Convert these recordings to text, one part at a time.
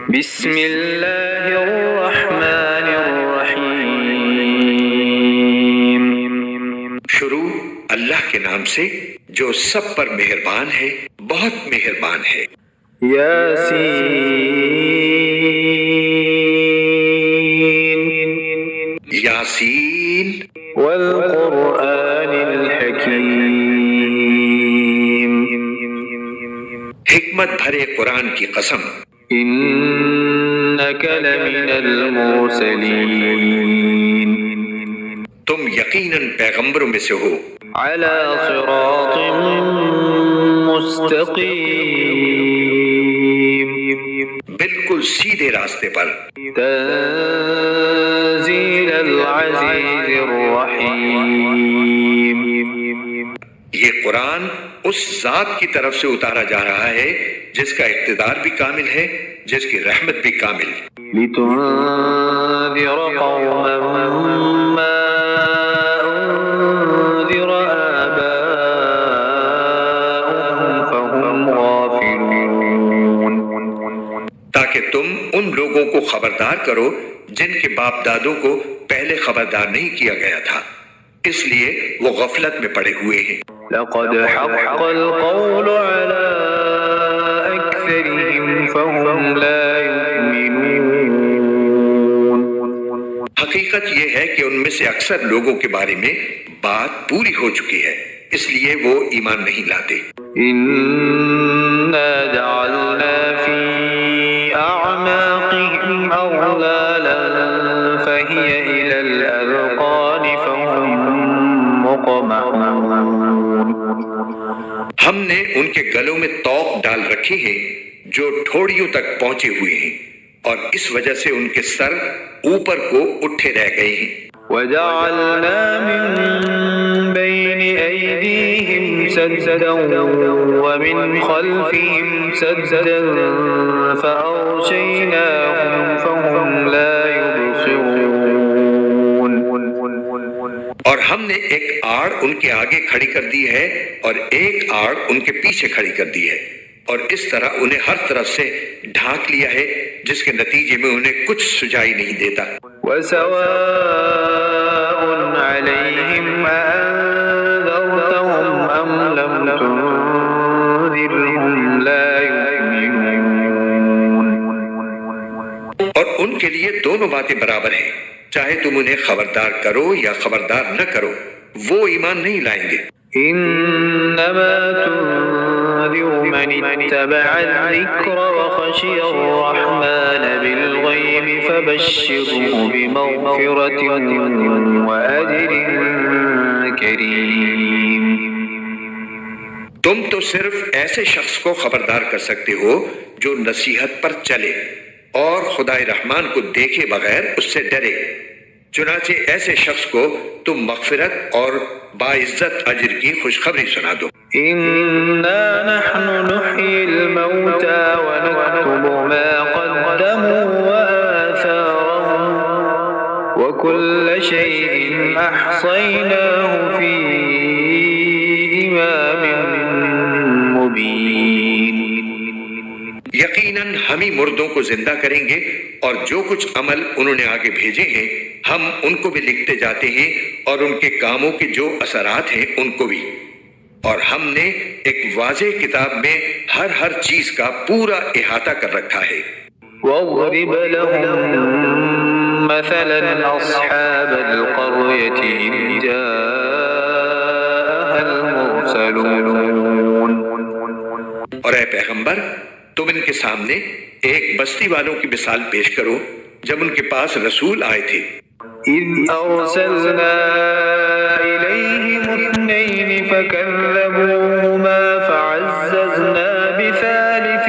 بسم اللہ الرحمن الرحیم۔ شروع اللہ کے نام سے جو سب پر مہربان ہے، بہت مہربان ہے۔ یاسین یاسین والقرآن الحکیم۔ حکمت بھرے قرآن کی قسم، انک لمن المرسلین، تم یقیناً پیغمبروں میں سے ہو، علی صراط مستقیم، بالکل سیدھے راستے پر۔ تنزیل العزیز الرحیم، یہ قرآن اس ذات کی طرف سے اتارا جا رہا ہے جس کا اقتدار بھی کامل ہے، جس کی رحمت بھی کامل۔ لتنذر قوما ما انذر آباؤهم فهم غافلون، تاکہ تم ان لوگوں کو خبردار کرو جن کے باپ دادوں کو پہلے خبردار نہیں کیا گیا تھا، اس لیے وہ غفلت میں پڑے ہوئے ہیں۔ لقد حق القول على أكثرهم فهم لا يؤمنون، حقیقت یہ ہے کہ ان میں سے اکثر لوگوں کے بارے میں بات پوری ہو چکی ہے، اس لیے وہ ایمان نہیں لاتے۔ إنا جعلنا في أعناقهم أغلالا فهي إلى الأذقان فهم مقمحون، ہم نے ان کے گلوں میں طوق ڈال رکھی ہیں جو ٹھوڑیوں تک پہنچے ہوئے ہیں، اور اس وجہ سے ان کے سر اوپر کو اٹھے رہ گئے ہیں۔ وجعلنا من بين أيديهم سدا ومن خلفهم سدا فأغشيناهم فهم لا يبصرون، اور ہم نے ایک آڑ ان کے آگے کھڑی کر دی ہے اور ایک آڑ ان کے پیچھے کھڑی کر دی ہے، اور اس طرح انہیں ہر طرف سے ڈھانک لیا ہے جس کے نتیجے میں انہیں کچھ سجائی نہیں دیتا۔ وسواء عليهم أنذرتهم أم لم تنذرهم لا يؤمنون، اور ان کے لیے دونوں باتیں برابر ہیں، چاہے تم انہیں خبردار کرو یا خبردار نہ کرو، وہ ایمان نہیں لائیں گے۔ إنما تنذر من اتبع الذكر وخشي الرحمن بالغيب فبشره بمغفرة وأجر كريم۔ تم تو صرف ایسے شخص کو خبردار کر سکتے ہو جو نصیحت پر چلے اور خدائے رحمان کو دیکھے بغیر اس سے ڈرے، چنانچہ ایسے شخص کو تم مغفرت اور باعزت اجر کی خوشخبری سنا دو۔ إنا نحن نحيي الموتى ونكتب ما قدموا وآثارهم وكل شيء أحصيناه في إمام مبين۔ یقیناً ہم ہی مردوں کو زندہ کریں گے، اور جو کچھ عمل انہوں نے آگے بھیجے ہیں ہم ان کو بھی لکھتے جاتے ہیں، اور ان کے کاموں کے جو اثرات ہیں ان کو بھی، اور ہم نے ایک واضح کتاب میں ہر چیز کا پورا احاطہ کر رکھا ہے۔ واضرب لهم مثلا أصحاب القرية إذ جاءها المرسلون، اور اے پیغمبر تم ان کے سامنے ایک بستی والوں کی مثال پیش کرو جب ان کے پاس رسول آئے تھے۔ إذ أرسلنا إليهم اثنين فكذبوهما فعززنا بثالث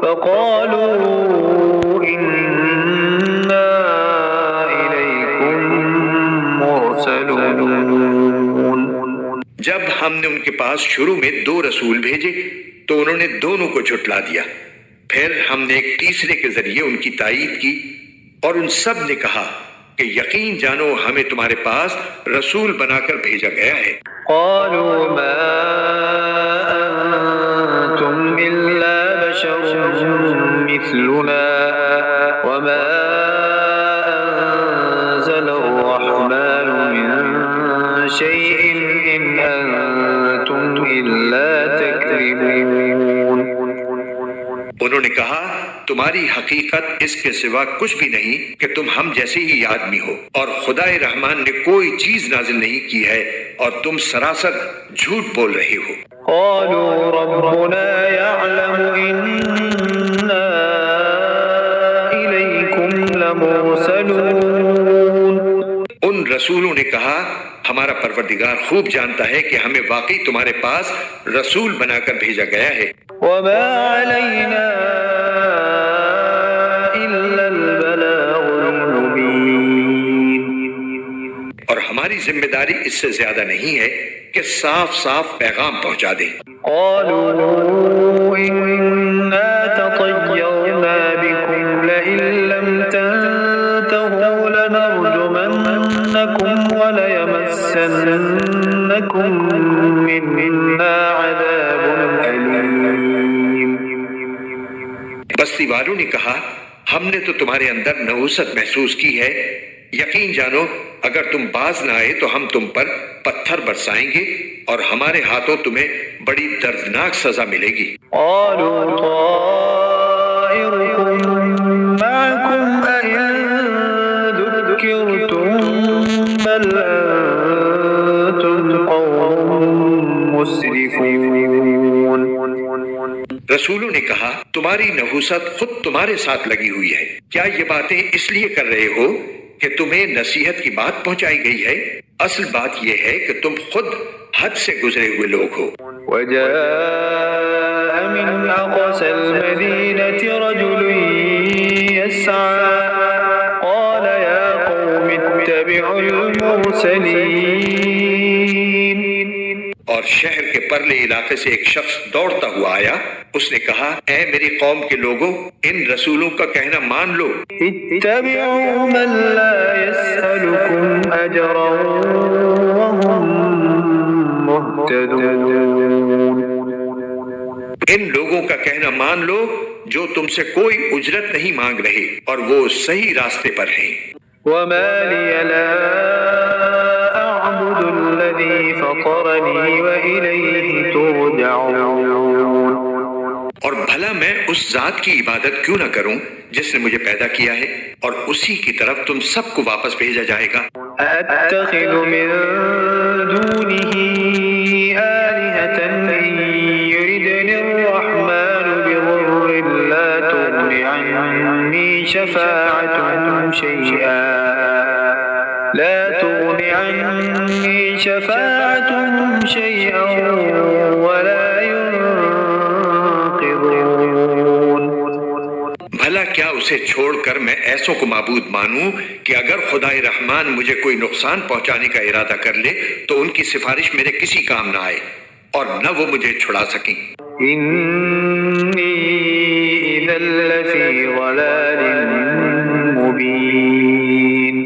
فقالوا إنا إليكم مرسلون، جب ہم نے ان کے پاس شروع میں 2 رسول بھیجے تو انہوں نے دونوں کو جھٹلا دیا، پھر ہم نے ایک تیسرے کے ذریعے ان کی تائید کی، اور ان سب نے کہا کہ یقین جانو ہمیں تمہارے پاس رسول بنا کر بھیجا گیا ہے۔ قالوا ما أنتم إلا مثلنا وما أنزل الرحمن من شيء إن أنتم إلا تكذبون. انہوں نے کہا تمہاری حقیقت اس کے سوا کچھ بھی نہیں کہ تم ہم جیسے ہی آدمی ہو، اور خدا رحمان نے کوئی چیز نازل نہیں کی ہے اور تم سراسر جھوٹ بول رہے ہو. قالوا ربنا يعلم إنا إليكم لمرسلون. ان رسولوں نے کہا ہمارا پروردگار خوب جانتا ہے کہ ہمیں واقعی تمہارے پاس رسول بنا کر بھیجا گیا ہے. وما علينا إلا البلاغ المبين. اور ہماری ذمہ داری اس سے زیادہ نہیں ہے کہ صاف صاف پیغام پہنچا دیں. قالوا إنا تطيرنا بكم لئن لم تنتهوا لنرجمنكم وليمسنكم منا عذاب أليم. بستی والوں نے کہا ہم نے تو تمہارے اندر نحوست محسوس کی ہے، یقین جانو اگر تم باز نہ آئے تو ہم تم پر پتھر برسائیں گے اور ہمارے ہاتھوں تمہیں بڑی دردناک سزا ملے گی. قالوا طائركم معكم أئن ذكرتم بل أنتم قوم مسرفون. رسولوں نے کہا تمہاری نحوست خود تمہارے ساتھ لگی ہوئی ہے، کیا یہ باتیں اس لیے کر رہے ہو کہ تمہیں نصیحت کی بات پہنچائی گئی ہے؟ اصل بات یہ ہے کہ تم خود حد سے گزرے ہوئے لوگ ہو. وجاء من أقصى المدينة رجل يسعى قال يا قوم اتبعوا المرسلين. اور شہر کے پرلے علاقے سے ایک شخص دوڑتا ہوا آیا، اس نے کہا اے میری قوم کے لوگوں ان رسولوں کا کہنا مان لو. اتبعوا من لا يسألكم أجرا وهم مهتدون. ان لوگوں کا کہنا مان لو جو تم سے کوئی اجرت نہیں مانگ رہے اور وہ صحیح راستے پر ہیں. وما لي لا أعبد الذي فطرني وإليه ترجعون. اور بھلا میں اس ذات کی عبادت کیوں نہ کروں جس نے مجھے پیدا کیا ہے اور اسی کی طرف تم سب کو واپس بھیجا جائے گا. أأتخذ من دونه آلهة إن يردني الرحمن بضر لا تغن عني شفاعتهم شيئا ولا ينقذون. بھلا کیا اسے چھوڑ کر میں ایسوں کو معبود مانوں کہ اگر خدا رحمان مجھے کوئی نقصان پہنچانے کا ارادہ کر لے تو ان کی سفارش میرے کسی کام نہ آئے اور نہ وہ مجھے چھڑا سکیں. إني إذا لفي ضلال مبين.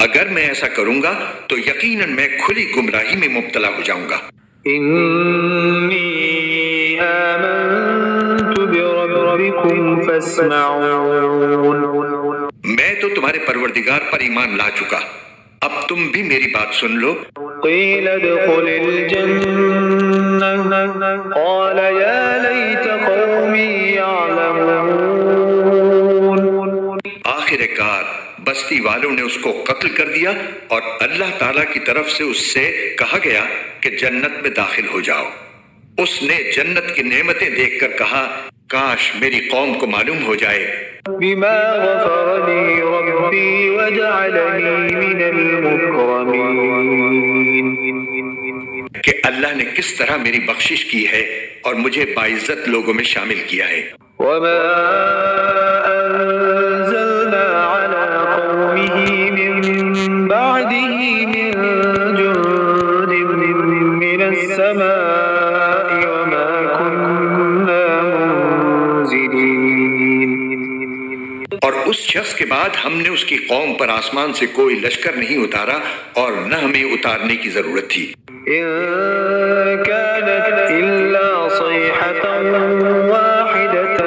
اگر میں ایسا کروں گا تو یقیناً میں کھلی گمراہی میں مبتلا ہو جاؤں گا. إني آمنت بربكم فاسمعون. میں تو تمہارے پروردگار پر ایمان لا چکا، اب تم بھی میری بات سن لو. قيل ادخل الجنة قال يا ليت قومي يعلمون. آخر کار بستی والوں نے اس کو قتل کر دیا اور اللہ تعالیٰ کی طرف سے اس سے کہا گیا کہ جنت میں داخل ہو جاؤ. اس نے جنت کی نعمتیں دیکھ کر کہا کاش میری قوم کو معلوم ہو جائے بما غفر لي ربي وجعلني من المكرمين. کہ اللہ نے کس طرح میری بخشش کی ہے اور مجھے باعزت لوگوں میں شامل کیا ہے. وما أنزلنا على قومه من بعده من جند من السماء وما كنا منزلين. اور اس شخص کے بعد ہم نے اس کی قوم پر آسمان سے کوئی لشکر نہیں اتارا اور نہ ہمیں اتارنے کی ضرورت تھی. إن كانت إلا صيحة واحدة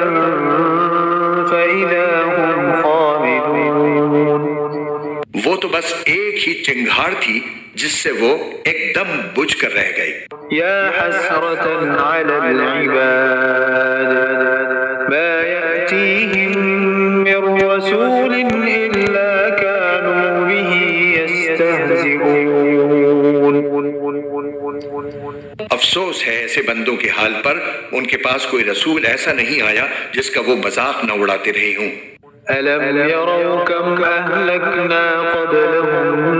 بس ایک ہی چنگھاڑ تھی جس سے وہ ایک دم بجھ کر رہ گئے۔ يا حسرة على العباد ما يأتيهم من رسول إلا كانوا به يستهزئون۔ افسوس ہے ایسے بندوں کے حال پر، ان کے پاس کوئی رسول ایسا نہیں آیا جس کا وہ مذاق نہ اڑاتے رہے ہوں۔ ألم يروا كم أهلكنا قبلهم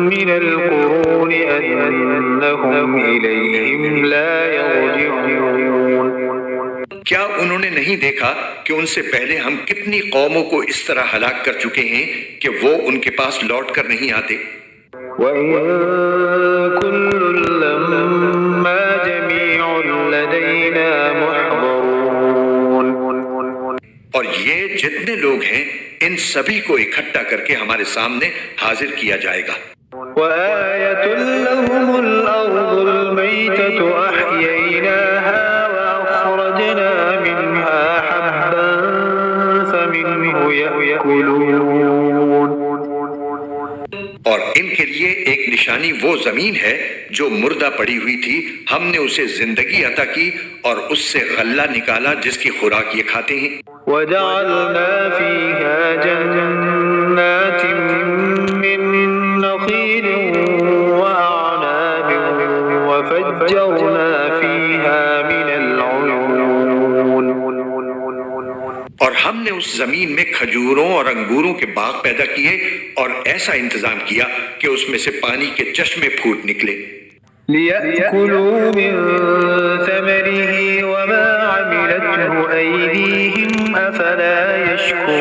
من القرون أنهم إليهم لا يرجعون۔ کیا انہوں نے نہیں دیکھا کہ ان سے پہلے ہم کتنی قوموں کو اس طرح ہلاک کر چکے ہیں کہ وہ ان کے پاس لوٹ کر نہیں آتے؟ وَإِن كُلٌّ لَّمَّا جَمِيعٌ لَّدَيْنَا مُحْضَرُونَ۔ اور یہ جتنے لوگ ہیں ان سبھی کو اکٹھا کر کے ہمارے سامنے حاضر کیا جائے گا۔ وَآيَةٌ لَّهُمُ الْأَرْضُ الْمَيْتَةُ أَحْيَيْنَاهَا وَأَخْرَجْنَا مِنْهَا حَبًّا فَمِنْهُ يَأْكُلُونَ۔ اور ان کے لیے ایک نشانی وہ زمین ہے جو مردہ پڑی ہوئی تھی، ہم نے اسے زندگی عطا کی اور اس سے غلہ نکالا جس کی خوراک یہ کھاتے ہیں۔ وَجَعَلْنَا فِيهَا جَنَّاتٍ مِّن نَّخِيلٍ وَأَعْنَابٍ وَفَجَّرْنَا فِيهَا مِنَ الْعُيُونِ۔ اور ہم نے اس زمین میں کھجوروں اور انگوروں کے باغ پیدا کیے اور ایسا انتظام کیا کہ اس میں سے پانی کے چشمے پھوٹ نکلے۔ لِيَأْكُلُوا مِن ثَمَرِهِ وَمَا عَمِلَتْهُ أَيْدِيهِمْ أَفَلَا يَشْكُرُونَ۔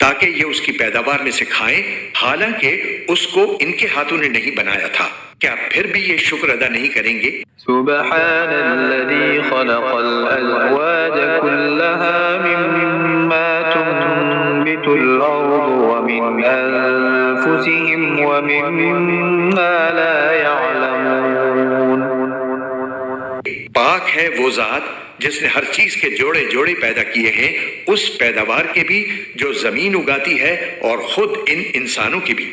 تاکہ یہ اس کی پیداوار میں سے کھائیں، حالانکہ اس کو ان کے ہاتھوں نے نہیں بنایا تھا، کیا پھر بھی یہ شکر ادا نہیں کریں گے؟ سبحان الذي خلق الأزواج كلها مما تنبت الأرض ومن أنفسهم ومما لا يعلمون۔ پاک ہے وہ ذات جس نے ہر چیز کے جوڑے جوڑے پیدا کیے ہیں، اس پیداوار کے بھی جو زمین اگاتی ہے اور خود ان انسانوں کے بھی،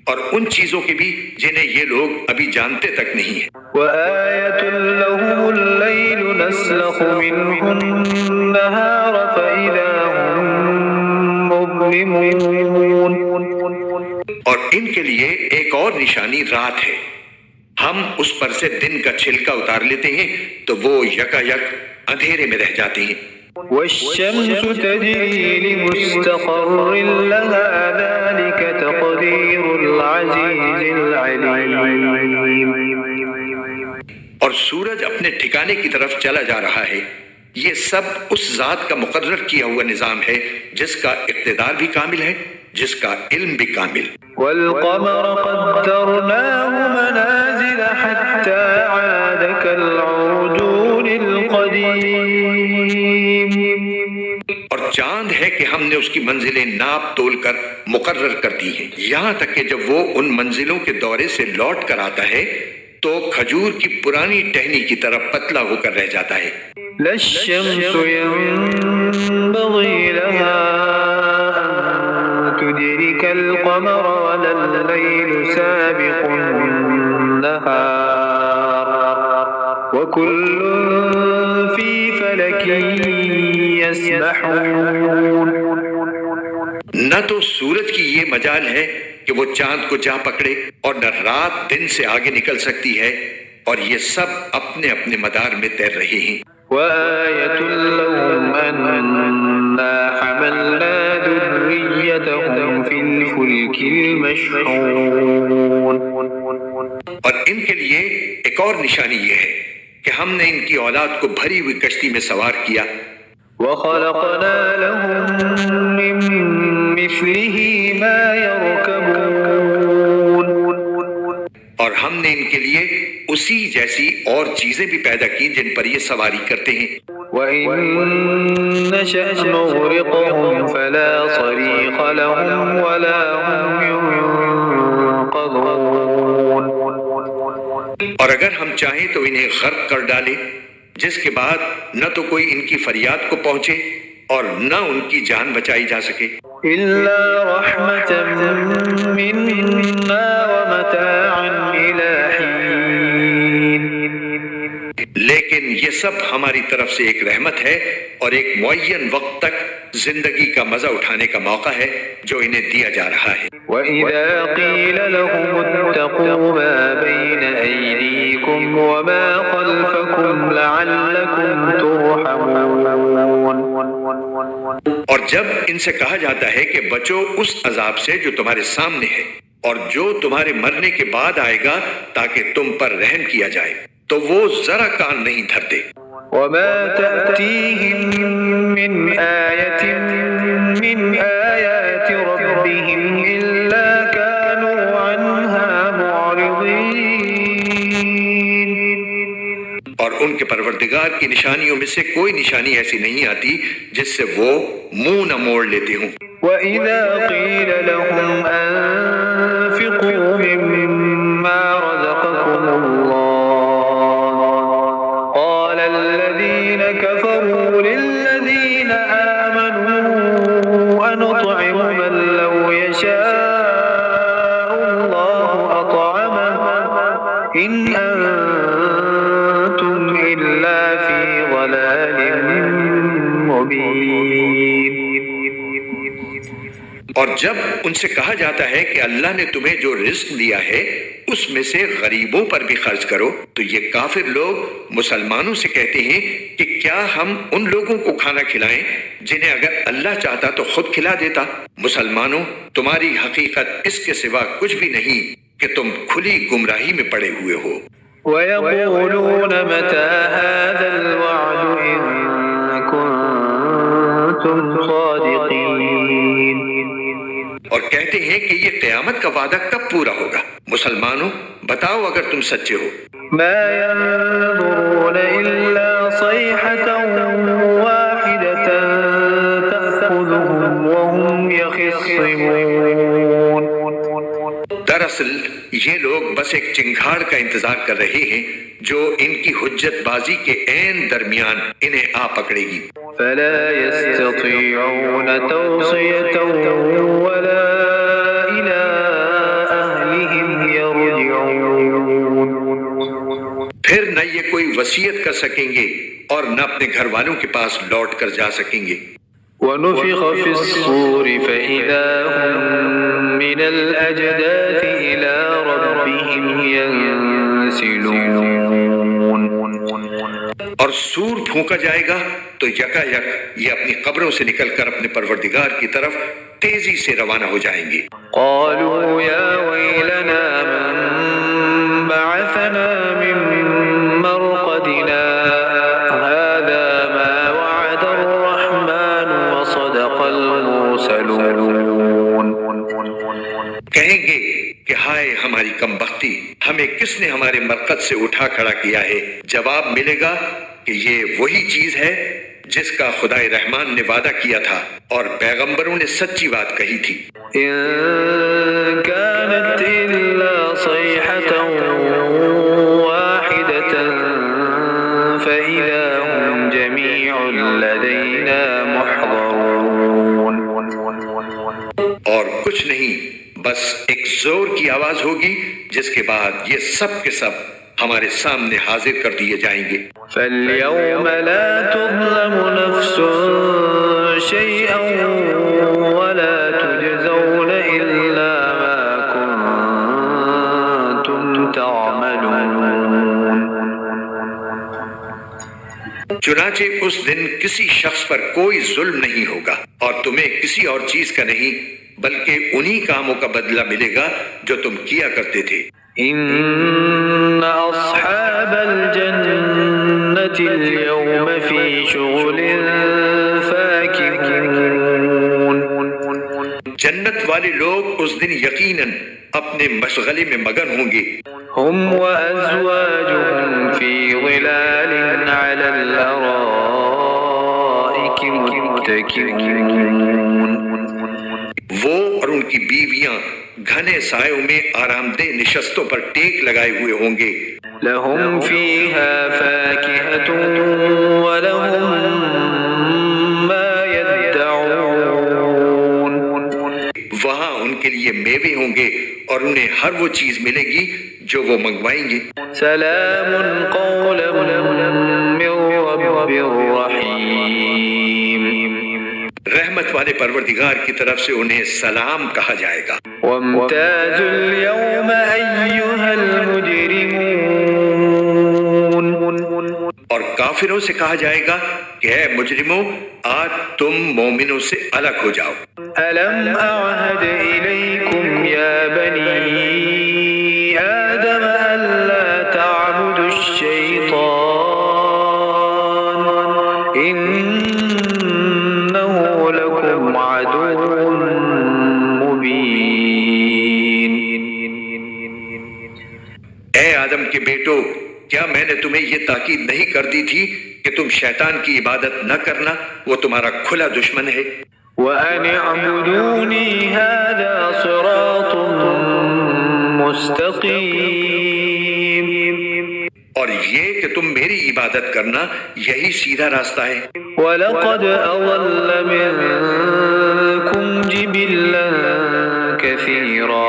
اور ان چیزوں کے بھی جنہیں یہ لوگ ابھی جانتے تک نہیں ہیں۔ وَآيَةٌ لَّهُمُ اللَّيْلُ نَسْلَخُ مِنْهُ النَّهَارَ فَإِذَا هُم مُّظْلِمُونَ۔ اور ان کے لیے ایک اور نشانی رات ہے، ہم اس پر سے دن کا چھلکا اتار لیتے ہیں تو وہ یکا یک اندھیرے میں رہ جاتے ہیں۔ وَالشَّمْسُ تَجْرِي لِمُسْتَقَرٍّ لَّهَا ذَلِكَ تَقْدِيرُ الْعَزِيزِ الْعَلِيمِ۔ اور سورج اپنے ٹھکانے کی طرف چلا جا رہا ہے، یہ سب اس ذات کا مقرر کیا ہوا نظام ہے جس کا اقتدار بھی کامل ہے، جس کا علم بھی کامل۔ وَالْقَمَرَ قَدَّرْنَاهُ مَنَازِلَ حَتَّى عَادَ كَالْعُرْجُونِ الْقَدِيمِ۔ اور چاند ہے کہ ہم نے اس کی منزلیں ناپ تول کر مقرر کر دی ہیں، یہاں تک کہ جب وہ ان منزلوں کے دورے سے لوٹ کر آتا ہے تو کھجور کی پرانی ٹہنی کی طرح پتلا ہو کر رہ جاتا ہے۔ لا الشمس ينبغي لها أن تدرك القمر ولا الليل سابق النهار وكل في فلك يسبحون۔ نہ تو سورج کی یہ مجال ہے کہ وہ چاند کو جا پکڑے اور نہ رات دن سے آگے نکل سکتی ہے، اور یہ سب اپنے اپنے مدار میں تیر رہے ہیں۔ وآية لهم أنا حملنا ذريتهم في الفلك المشحون۔ اور ان کے لیے ایک اور نشانی یہ ہے کہ ہم نے ان کی اولاد کو بھری ہوئی کشتی میں سوار کیا۔ وخلقنا لهم من مثله ما يركبون۔ اور ہم نے ان کے لیے اسی جیسی اور چیزیں بھی پیدا کی جن پر یہ سواری کرتے ہیں۔ وَإِن نَّشَأْ نُغْرِقْهُمْ فَلَا صَرِيخَ لَهُمْ وَلَا هُمْ يُنقَذُونَ۔ اور اگر ہم چاہیں تو انہیں غرق کر ڈالیں، جس کے بعد نہ تو کوئی ان کی فریاد کو پہنچے اور نہ ان کی جان بچائی جا سکے۔ إلا رحمة منا ومتاعا إلى حين. لیکن یہ سب ہماری طرف سے ایک رحمت ہے اور ایک معین وقت تک زندگی کا مزہ اٹھانے کا موقع ہے جو انہیں دیا جا رہا ہے۔ وَإِذَا قِيلَ لَهُمُ اتَّقُوا مَا بَيْنَ أَيْدِيكُمْ وَمَا خَلْفَكُمْ لَعَلَّكُمْ تُرْحَمُونَ. اور جب ان سے کہا جاتا ہے کہ بچو اس عذاب سے جو تمہارے سامنے ہے اور جو تمہارے مرنے کے بعد آئے گا تاکہ تم پر رحم کیا جائے، تو وہ ذرا کان نہیں دھرتے۔ وَمَا تَأْتِيهِم مِّنْ آيَةٍ مِّنْ آيَاتِ رَبِّهِمْ إِلَّا كَانُوا عَنْهَا مُعْرِضِينَ. اور ان کے پروردگار کی نشانیوں میں سے کوئی نشانی ایسی نہیں آتی جس سے وہ منہ نہ موڑ لیتے ہوں۔ وَإِذَا قِيلَ لَهُمْ أَنفِقُوا مِمَّا رَزَقَكُمُ اللَّهُ قَالَ الَّذِينَ كَفَرُوا لِلَّذِينَ آمَنُوا أَنُطْعِمُ مَن لَّوْ يَشَاءُ اللَّهُ أَطْعَمَهُ إِنْ أَنتُمْ إِلَّا فِي ضَلَالٍ مُّبِينٍ. اور جب ان سے کہا جاتا ہے کہ اللہ نے تمہیں جو رزق دیا ہے اس میں سے غریبوں پر بھی خرچ کرو، تو یہ کافر لوگ مسلمانوں سے کہتے ہیں کہ کیا ہم ان لوگوں کو کھانا کھلائیں جنہیں اگر اللہ چاہتا تو خود کھلا دیتا۔ مسلمانوں، تمہاری حقیقت اس کے سوا کچھ بھی نہیں کہ تم کھلی گمراہی میں پڑے ہوئے ہو۔ وَيَقُولُونَ مَتَى هَذَا الْوَعْدُ إِن كُنتُمْ صَادِقِينَ. اور کہتے ہیں کہ یہ قیامت کا وعدہ کب پورا ہوگا؟ مسلمانوں، بتاؤ اگر تم سچے ہو۔ مَا يَنظُرُونَ إِلَّا صَيْحَةً وَاحِدَةً تَأْخُذُهُمْ وَهُمْ يَخِصِّمُونَ. دراصل یہ لوگ بس ایک چنگھاڑ کا انتظار کر رہے ہیں جو ان کی حجت بازی کے عین درمیان انہیں آ پکڑے گی۔ فَلَا يَسْتَطِيعُونَ تَوْصِيَةً وَلَا إِلَىٰ أَهْلِهِمْ يَرْجِعُونَ. پھر نہ یہ کوئی وصیت کر سکیں گے اور نہ اپنے گھر والوں کے پاس لوٹ کر جا سکیں گے۔ وَنُفِخَ فِي الصُّورِ فَإِذَا هُم مِّنَ الْأَجْدَاثِ إِلَىٰ رَبِّهِمْ يَنسِلُونَ. اور سور پھونکا جائے گا تو یکا یک یہ اپنی قبروں سے نکل کر اپنے پروردگار کی طرف تیزی سے روانہ ہو جائیں گے۔ قالوا يا ويلنا من بعثنا من مرقدنا هذا ما وعد الرحمن وصدق المرسلون. کہیں گے کہ ہائے ہماری کم بختی، ہمیں کس نے ہمارے مرقد سے اٹھا کھڑا کیا ہے؟ جواب ملے گا کہ یہ وہی چیز ہے جس کا خدائے رحمان نے وعدہ کیا تھا اور پیغمبروں نے سچی بات کہی تھی۔ إن كانت إلا صيحة واحدة فإذا هم جميع لدينا محضرون. اور کچھ نہیں، بس ایک زور کی آواز ہوگی جس کے بعد یہ سب کے سب ہمارے سامنے حاضر کر دیے جائیں گے۔ فَالْيَوْمَ لَا تُظْلَمُ نَفْسٌ شَيْئًا وَلَا تُجْزَوْنَ إِلَّا مَا كُنتُمْ تَعْمَلُونَ. چنانچہ اس دن کسی شخص پر کوئی ظلم نہیں ہوگا اور تمہیں کسی اور چیز کا نہیں بلکہ انہی کاموں کا بدلہ ملے گا جو تم کیا کرتے تھے۔ إِنَّ أَصْحَابَ الْجَنَّةِ الْيَوْمَ فِي شُغُلٍ فَاكِهُونَ. جنت والے لوگ اس دن یقیناً اپنے مشغلے میں مگن ہوں گے۔ هُمْ وَأَزْوَاجُهُمْ فِي ظِلَالٍ عَلَى الْأَرَائِكِ مُتَّكِئُونَ. وہ اور ان کی بیویاں گھنے سایوں میں آرام دہ نشستوں پر ٹیک لگائے ہوئے ہوں گے۔ لَهُمْ فِيهَا فَاكِهَةٌ وَلَهُمْ مَا يَدَّعُونَ. لیے میوے ہوں گے اور انہیں ہر وہ چیز ملے گی جو وہ منگوائیں گے۔ سلام قولا من رب رحیم، رحمت والے پروردگار کی طرف سے انہیں سلام کہا جائے گا۔ وامتازوا اليوم أيها المجرمون، اور کافروں سے کہا جائے گا کہ اے مجرموں، آج تم مومنوں سے الگ ہو جاؤ۔ ألم أعهد إليكم يا بني آدم ألا تعبدوا الشيطان إنه لكم عدو مبين۔ اے آدم کے بیٹو، کیا میں نے تمہیں یہ تاکید نہیں کر دی تھی کہ تم شیطان کی عبادت نہ کرنا، وہ تمہارا کھلا دشمن ہے۔ وَأَنِ اعْبُدُونِي هَذَا صِرَاطٌ مُسْتَقِيمٌ، اور یہ کہ تم میری عبادت کرنا، یہی سیدھا راستہ ہے۔ وَلَقَدْ أَضَلَّ مِنكُمْ جِبِلًّا كَثِيرًا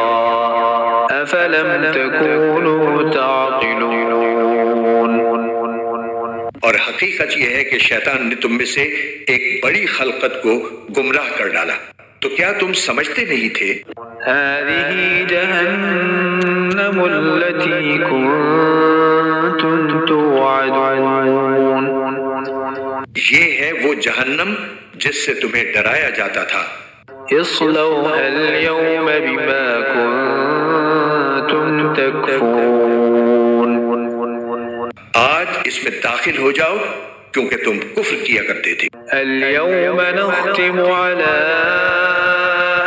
أَفَلَمْ تَكُونُوا تَعْقِلُونَ۔ اور حقیقت یہ ہے کہ شیطان نے تم میں سے ایک بڑی خلقت کو گمراہ کر ڈالا، تو کیا تم سمجھتے نہیں تھے؟ هَذِهِ جَهَنَّمُ الَّتِي كُنتُمْ تُوعَدُونَ، یہ ہے وہ جہنم جس سے تمہیں ڈرایا جاتا تھا۔ اصلوها اليوم بما كنتم تكفرون، آج اس میں داخل ہو جاؤ کیونکہ تم کفر کیا کرتے تھے۔ اليوم نختم على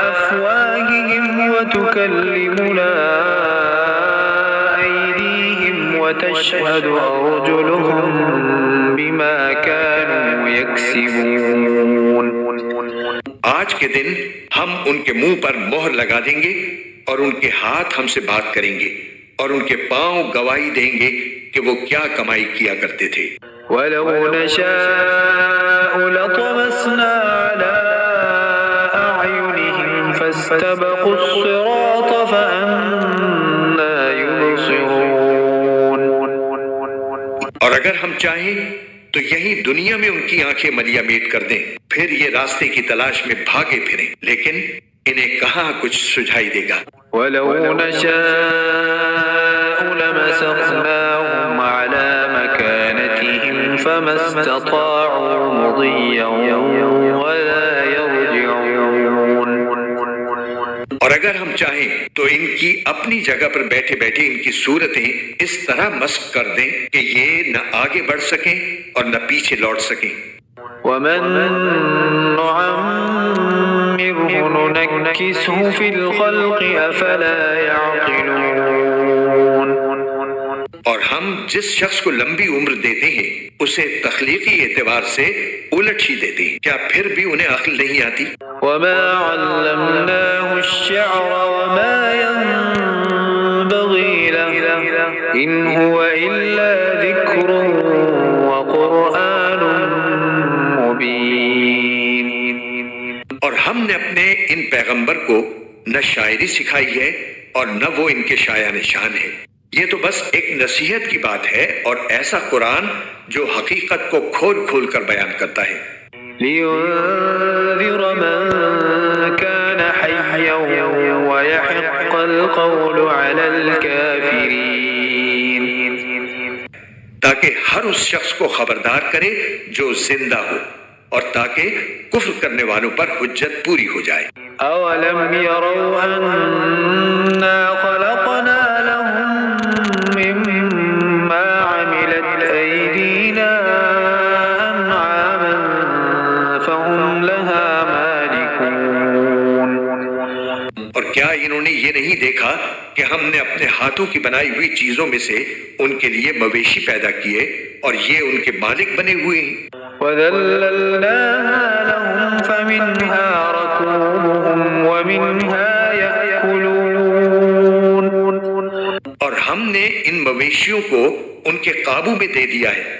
أفواههم وتكلمنا أيديهم وتشهد أرجلهم بما كانوا يكسبون۔ آج کے دن ہم ان کے منہ پر مہر لگا دیں گے اور ان کے ہاتھ ہم سے بات کریں گے اور ان کے پاؤں گواہی دیں گے کہ وہ کیا کمائی کیا کرتے تھے۔ وَلَوْ نَشَاءُ لَطَمَسْنَا عَلَىٰ أَعْيُنِهِمْ فَاسْتَبَقُوا الصِّرَاطَ فَأَنَّىٰ يُبْصِرُونَ۔ اور اگر ہم چاہیں تو یہی دنیا میں ان کی آنکھیں ملیا میٹ کر دیں، پھر یہ راستے کی تلاش میں بھاگے پھریں، لیکن انہیں کہاں کچھ سجھائی دے گا۔ وَلَوْ نَشَاءُ لَمَسَخْنَاهُمْ عَلَىٰ مَكَانَتِهِمْ فَمَا اسْتَطَاعُوا مُضِيًّا وَلَا يَرْجِعُونَ۔ اور اگر ہم چاہیں تو ان کی اپنی جگہ پر بیٹھے بیٹھے ان کی صورتیں اس طرح مسخ کر دیں کہ یہ نہ آگے بڑھ سکیں اور نہ پیچھے لوٹ سکیں۔ وَمَن نُّعَمِّرْهُ نُنَكِّسْهُ فِي الْخَلْقِ أَفَلَا يَعْقِلُونَ۔ اور ہم جس شخص کو لمبی عمر دیتے ہیں اسے تخلیقی اعتبار سے الٹ ہی دیتے ہیں، کیا پھر بھی انہیں عقل نہیں آتی؟ وَمَا عَلَّمْنَاهُ الشِّعْرَ وَمَا يَنبَغِي لَهُ إِنْ هُوَ إِلَّا ذِكْرٌ وَقُرْآنٌ مُبِينٌ۔ اور ہم نے اپنے ان پیغمبر کو نہ شاعری سکھائی ہے اور نہ وہ ان کے شایان شان ہے، یہ تو بس ایک نصیحت کی بات ہے اور ایسا قرآن جو حقیقت کو کھول کھول کر بیان کرتا ہے۔ لِيُنذِرَ مَن كَانَ حَيًّا وَيَحِقَّ الْقَوْلُ عَلَى الْكَافِرِينَ، تاکہ ہر اس شخص کو خبردار کرے جو زندہ ہو اور تاکہ کفر کرنے والوں پر حجت پوری ہو جائے۔ أَوَلَمْ يَرَوْا أَنَّا خَلَقْنَا لَهُم مِّمَّا عَمِلَتْ أَيْدِينَا أَنْعَامًا فَهُمْ لَهَا مَالِكُونَ۔ اور کیا انہوں نے یہ نہیں دیکھا کہ ہم نے اپنے ہاتھوں کی بنائی ہوئی چیزوں میں سے ان کے لیے مویشی پیدا کیے اور یہ ان کے مالک بنے ہوئے ہیں؟ وَذَلَّلْنَاهَا لَهُمْ فَمِنْهَا رَكُوبُهُمْ وَمِنْهَا يَأْكُلُونَ۔ اور ہم نے ان مویشیوں کو ان کے قابو میں دے دیا ہے،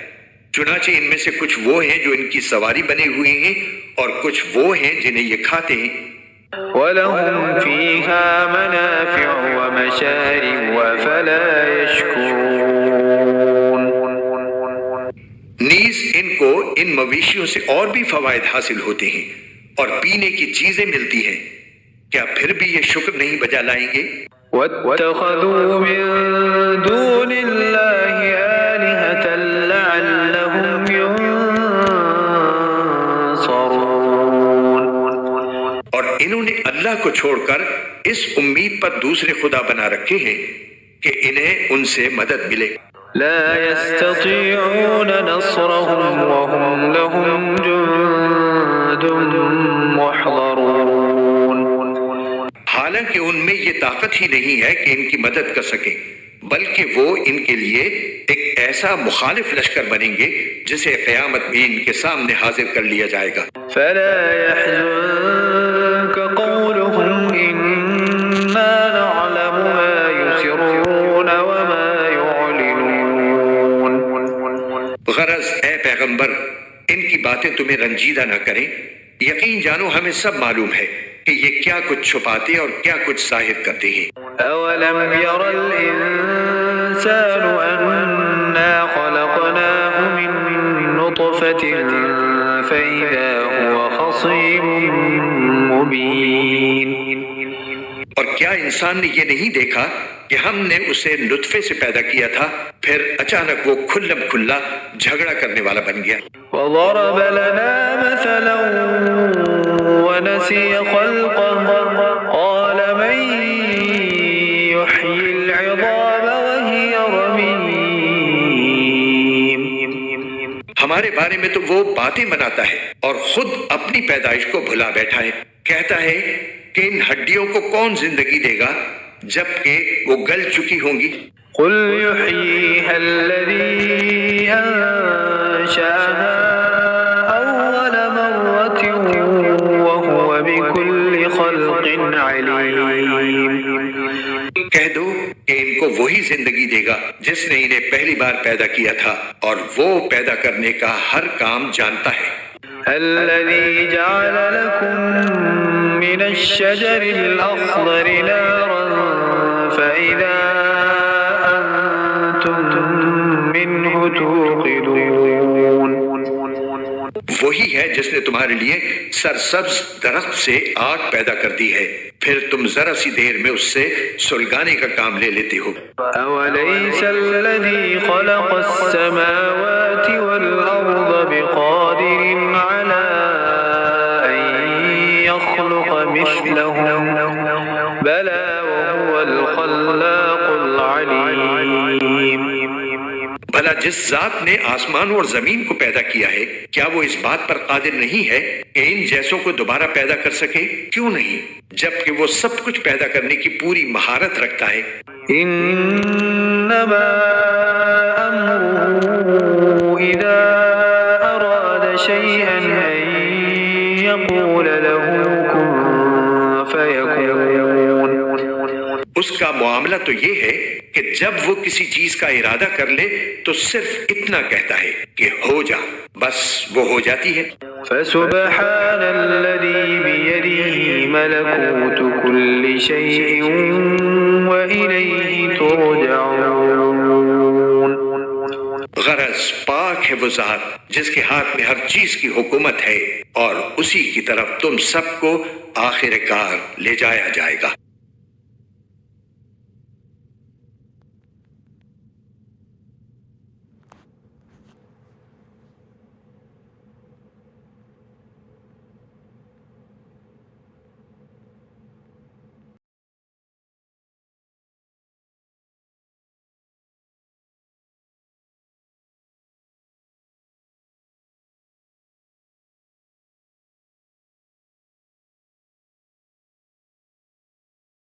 چنانچہ ان میں سے کچھ وہ ہیں جو ان کی سواری بنے ہوئے ہیں اور کچھ وہ ہیں جنہیں یہ کھاتے ہیں۔ وَلَهُمْ فِيهَا مَنَافِعُ وَمَشَارِبُ أَفَلَا يَشْكُرُونَ۔ نیز ان کو ان مویشیوں سے اور بھی فوائد حاصل ہوتے ہیں اور پینے کی چیزیں ملتی ہیں، کیا پھر بھی یہ شکر نہیں بجا لائیں گے؟ وَاتَّخَذُوا مِن دُونِ اللَّهِ آلِهَةً لَعَلَّهُمْ يُنصَرُونَ۔ اور انہوں نے اللہ کو چھوڑ کر اس امید پر دوسرے خدا بنا رکھے ہیں کہ انہیں ان سے مدد ملے۔ لا يستطيعون نصرهم وهم لهم جند محضرون۔ حالانکہ ان میں یہ طاقت ہی نہیں ہے کہ ان کی مدد کر سکیں، بلکہ وہ ان کے لیے ایک ایسا مخالف لشکر بنیں گے جسے قیامت میں ان کے سامنے حاضر کر لیا جائے گا۔ فلا يحزنك قولهم إنا نعلم ما يسرون وما يعلنون۔ غرض اے پیغمبر ان کی باتیں تمہیں رنجیدہ نہ کریں، یقین جانو ہمیں سب معلوم ہے کہ یہ کیا کچھ چھپاتے اور کیا کچھ ظاہر کرتے ہیں۔ أولم ير الإنسان أنا خلقناه من نطفة فإذا هو خصيم مبين۔ اور کیا انسان نے یہ نہیں دیکھا کہ ہم نے اسے نطفے سے پیدا کیا تھا، پھر اچانک وہ کھلم کھلا جھگڑا کرنے والا بن گیا۔ وضرب لنا مثلا ونسي خلقه قال من يحيي العظام وهي رميم۔ ہمارے بارے میں تو وہ باتیں بناتا ہے اور خود اپنی پیدائش کو بھلا بیٹھا ہے، کہتا ہے کہ ان ہڈیوں کو کون زندگی دے گا جبکہ وہ گل چکی ہوں گی۔ قل يحييها الذي أنشأها أول مرة وهو بكل خلق عليم۔ کہہ دو کہ ان کو وہی زندگی دے گا جس نے انہیں پہلی بار پیدا کیا تھا اور وہ پیدا کرنے کا ہر کام جانتا ہے۔ الذي جعل لكم من الشجر الأخضر نارا فإذا أنتم منه توقدون۔ وہی ہے جس نے تمہارے لیے سرسبز درخت سے آگ پیدا کر دی ہے، پھر تم ذرا سی دیر میں اس سے سلگانے کا کام لے لیتے ہو۔ أوليس الذي خلق السماوات والأرض بقادر على أن يخلق مثلهم بلى وهو الخلاق العليم۔ بھلا جس ذات نے آسمان اور زمین کو پیدا کیا ہے کیا وہ اس بات پر قادر نہیں ہے کہ ان جیسوں کو دوبارہ پیدا کر سکے؟ کیوں نہیں، جبکہ وہ سب کچھ پیدا کرنے کی پوری مہارت رکھتا ہے۔ إنما أمره إذا أراد شيئا أن يقول له كن فيكون۔ اس کا معاملہ تو یہ ہے کہ جب وہ کسی چیز کا ارادہ کر لے تو صرف اتنا کہتا ہے کہ ہو جا، بس وہ ہو جاتی ہے۔ فسبحان الذي بيده ملكوت كل شيء وإليه ترجعون۔ غرض پاک ہے وہ ذات جس کے ہاتھ میں ہر چیز کی حکومت ہے اور اسی کی طرف تم سب کو آخر کار لے جایا جائے گا۔